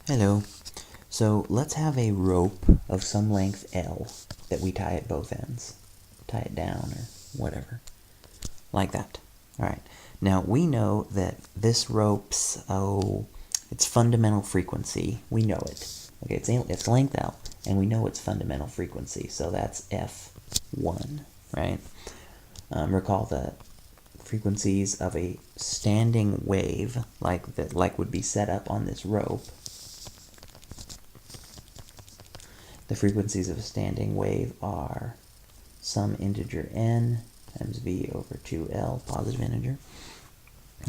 Hello. So let's have a rope of some length L that we tie at both ends. Tie it down or whatever. Like that. Alright. Now we know that this rope's, its fundamental frequency, we know it. Okay, it's length L, and we know its fundamental frequency, so that's F1, right? Recall the frequencies of a standing wave, like would be set up on this rope. The frequencies of a standing wave are some integer n times v over 2L, positive integer.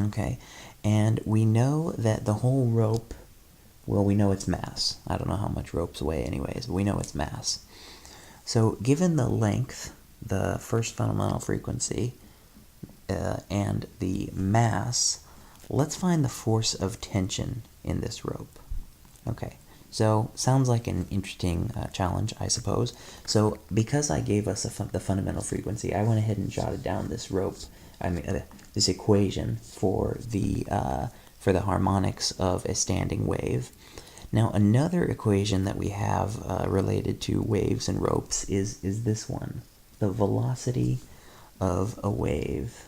Okay, and we know that the whole rope, well, we know its mass. I don't know how much ropes weigh anyways, but we know its mass. So given the length, the first fundamental frequency, and the mass, let's find the force of tension in this rope. Okay, so sounds like an interesting challenge, I suppose. So because I gave us the fundamental frequency, I went ahead and jotted down this this equation for the harmonics of a standing wave. Now another equation that we have related to waves and ropes is this one. The velocity of a wave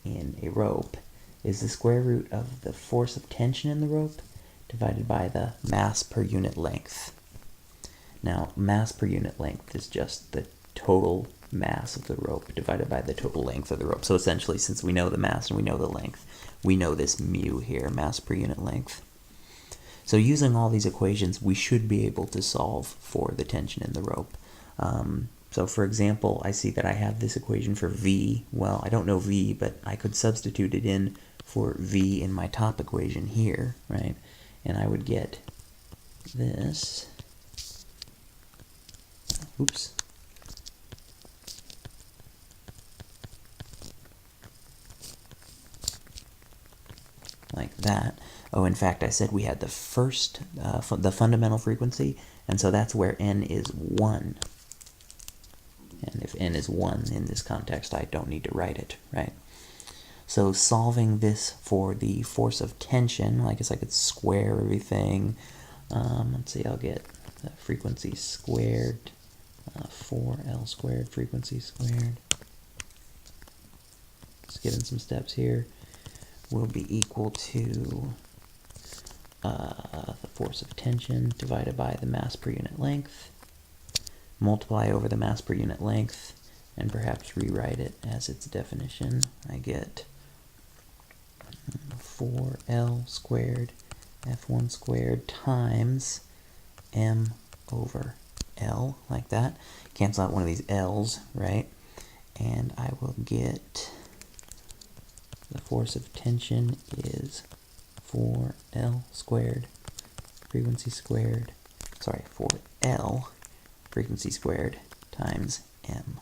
in a rope is the square root of the force of tension in the rope divided by the mass per unit length. Now, mass per unit length is just the total mass of the rope divided by the total length of the rope. So essentially, since we know the mass and we know the length, we know this mu here, mass per unit length. So using all these equations, we should be able to solve for the tension in the rope. So for example, I see that I have this equation for V. Well, I don't know V, but I could substitute it in for V in my top equation here, right? And I would get this. Oops. Like that. Oh, in fact, I said we had the first, the fundamental frequency, and so that's where n is 1. And if n is 1 in this context, I don't need to write it, right? So solving this for the force of tension, I guess I could square everything. Let's see, I'll get the frequency squared, 4L squared, frequency squared. Let's get in some steps here. Will be equal to the force of tension divided by the mass per unit length. Multiply over the mass per unit length, and perhaps rewrite it as its definition. I get 4L squared F1 squared times m over L, like that. Cancel out one of these L's, right? And I will get the force of tension is 4L squared, frequency squared, sorry, 4L frequency squared times m.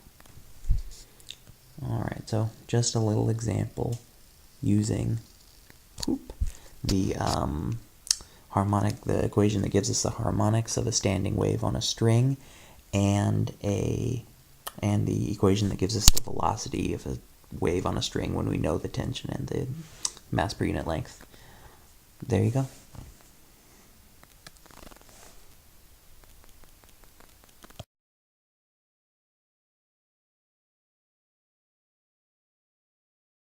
Alright, so just a little example using the equation that gives us the harmonics of a standing wave on a string, and the equation that gives us the velocity of a wave on a string when we know the tension and the mass per unit length. There you go.